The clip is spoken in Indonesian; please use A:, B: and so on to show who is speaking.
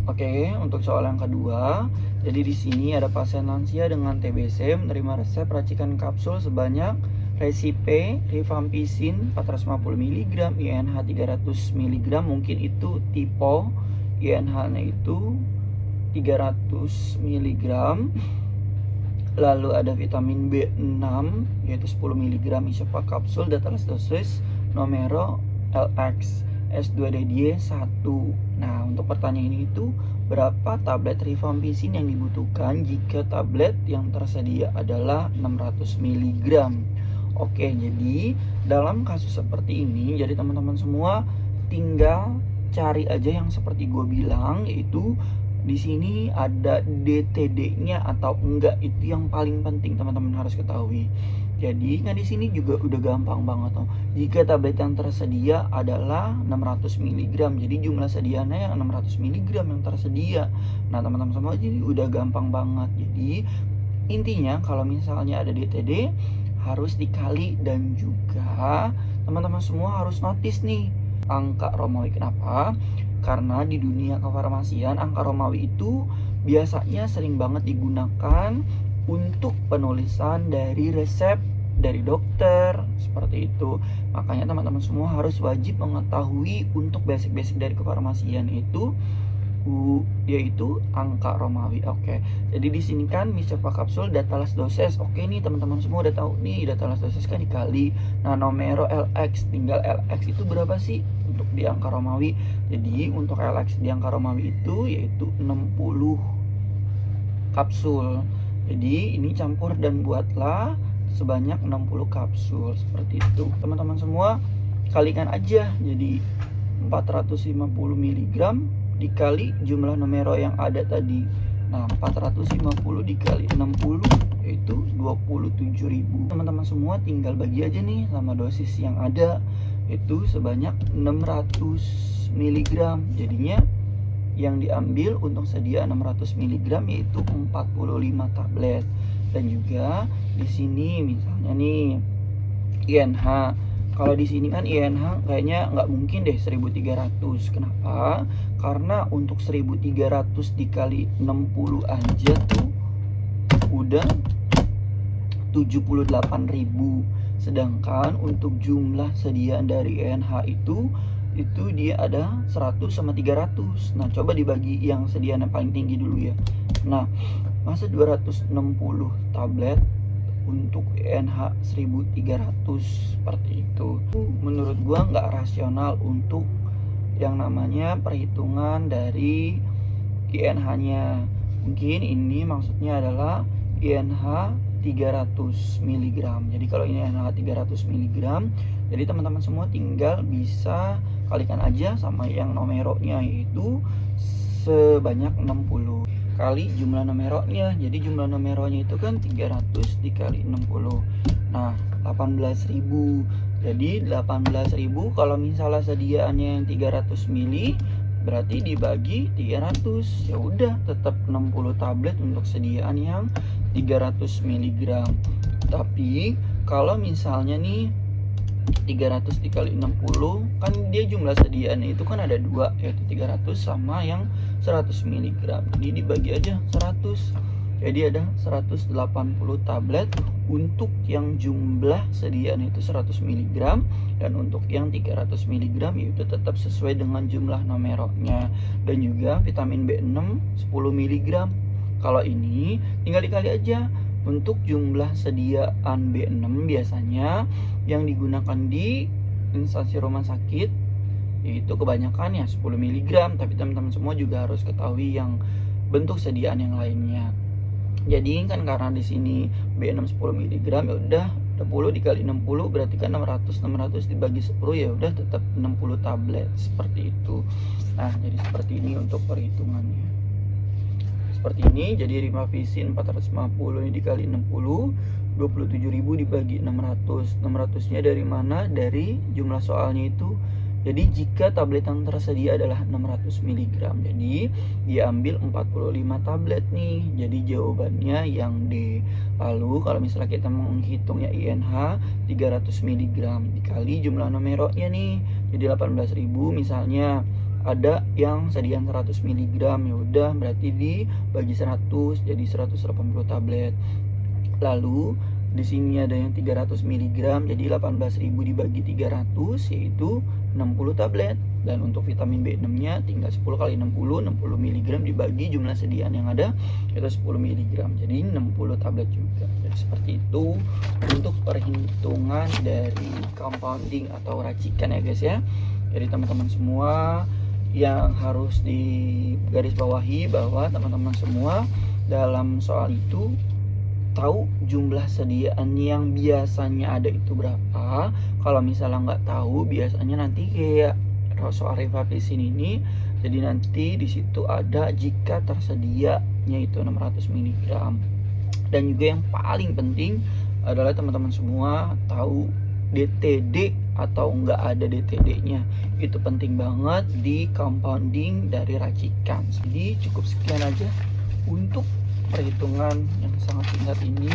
A: Oke, untuk soal yang kedua, jadi di sini ada pasien lansia dengan TBC menerima resep racikan kapsul sebanyak Resipe, Rifampicin 450 mg, INH 300 mg, mungkin itu tipe INH-nya itu 300 mg. Lalu ada vitamin B6 yaitu 10 mg isopar kapsul, datalis dosis numero LX S2DDY 1. Nah, untuk pertanyaan ini itu berapa tablet rifampicin yang dibutuhkan jika tablet yang tersedia adalah 600 mg. Oke, jadi dalam kasus seperti ini, jadi teman-teman semua tinggal cari aja yang seperti gue bilang, yaitu di sini ada DTD-nya atau enggak, itu yang paling penting teman-teman harus ketahui. Jadi kan di sini juga udah gampang banget tuh. Jika tablet yang tersedia adalah 600 mg, jadi jumlah sedianya yang 600 mg yang tersedia. Nah, teman-teman semua jadi udah gampang banget. Jadi intinya kalau misalnya ada DTD harus dikali, dan juga teman-teman semua harus notice nih angka Romawi. Kenapa? Karena di dunia kefarmasian angka Romawi itu biasanya sering banget digunakan untuk penulisan dari resep dari dokter, seperti itu. Makanya teman-teman semua harus wajib mengetahui untuk basic-basic dari kefarmasian itu yaitu angka Romawi. Oke. Jadi di sini kan Misopa kapsul datalis dosis. Oke nih teman-teman semua udah tahu nih datalis dosis kan dikali. Nah, numero LX, tinggal LX itu berapa sih untuk di angka Romawi? Jadi untuk LX di angka Romawi itu yaitu 60 kapsul. Jadi ini campur dan buatlah sebanyak 60 kapsul seperti itu. Teman-teman semua kalikan aja, jadi 450 mg dikali jumlah numero yang ada tadi. Nah, 450 dikali 60 yaitu 27.000. Teman-teman semua tinggal bagi aja nih sama dosis yang ada, itu sebanyak 600 mg. Jadinya yang diambil untuk sedia 600 mg yaitu 45 tablet. Dan juga di sini misalnya nih INH. Kalau di sini kan INH kayaknya nggak mungkin deh 1300. Kenapa? Karena untuk 1300 dikali 60 aja tuh udah 78.000. Sedangkan untuk jumlah sediaan dari INH itu dia ada 100 sama 300. Nah, coba dibagi yang sediaan yang paling tinggi dulu ya. Nah, masa 260 tablet untuk INH 1300 seperti itu. Menurut gua nggak rasional untuk yang namanya perhitungan dari INH-nya. Mungkin ini maksudnya adalah INH 300 mg. Jadi kalau ini INH 300 mg, jadi teman-teman semua tinggal bisa kalikan aja sama yang numeronya, yaitu sebanyak 60 kali jumlah numeronya. Jadi jumlah numeronya itu kan 300 dikali 60. Nah, 18.000. Jadi 18.000 kalau misalnya sediaannya yang 300 mili, berarti dibagi 300. Ya udah, tetap 60 tablet untuk sediaan yang 300 mg. Tapi kalau misalnya nih 300 dikali 60 kan dia jumlah sediaannya itu kan ada dua, yaitu 300 sama yang 100 mg. Ini dibagi aja 100. Jadi ada 180 tablet untuk yang jumlah sediaan itu 100 mg, dan untuk yang 300 mg itu tetap sesuai dengan jumlah numeronya. Dan juga vitamin B6 10 mg. Kalau ini tinggal dikali aja. Untuk jumlah sediaan B6 biasanya yang digunakan di instansi rumah sakit yaitu kebanyakan ya 10 mg, tapi teman-teman semua juga harus ketahui yang bentuk sediaan yang lainnya. Jadi kan karena di sini B6 10 mg, ya udah 10 dikali 60 berarti kan 600 dibagi 10 ya udah tetap 60 tablet seperti itu. Nah, jadi seperti ini untuk perhitungannya. Seperti ini, jadi rifampicin 450 ini dikali 60, 27.000 dibagi 600. 600-nya dari mana? Dari jumlah soalnya itu. Jadi jika tablet yang tersedia adalah 600 mg, jadi diambil 45 tablet nih. Jadi jawabannya yang D. Lalu kalau misalnya kita menghitungnya INH 300 mg dikali jumlah numeronya nih, jadi 18.000 misalnya. ada yang sediaan 100 mg, ya udah berarti dibagi 100 jadi 180 tablet. Lalu di sini ada yang 300 mg, jadi 18.000 dibagi 300 yaitu 60 tablet. Dan untuk vitamin B6-nya tinggal 10 kali 60 mg dibagi jumlah sediaan yang ada itu 10 mg. Jadi 60 tablet juga. Jadi seperti itu untuk perhitungan dari compounding atau racikan ya guys ya. Jadi teman-teman semua yang harus digarisbawahi bahwa teman-teman semua dalam soal itu tahu jumlah sediaan yang biasanya ada itu berapa. Kalau misalnya nggak tahu, biasanya nanti kayak soal rifampicin ini, jadi nanti di situ ada jika tersedianya itu 600 mg. Dan juga yang paling penting adalah teman-teman semua tahu DTD atau enggak ada DTD-nya. Itu penting banget di compounding dari racikan. Jadi cukup sekian aja untuk perhitungan yang sangat singkat ini.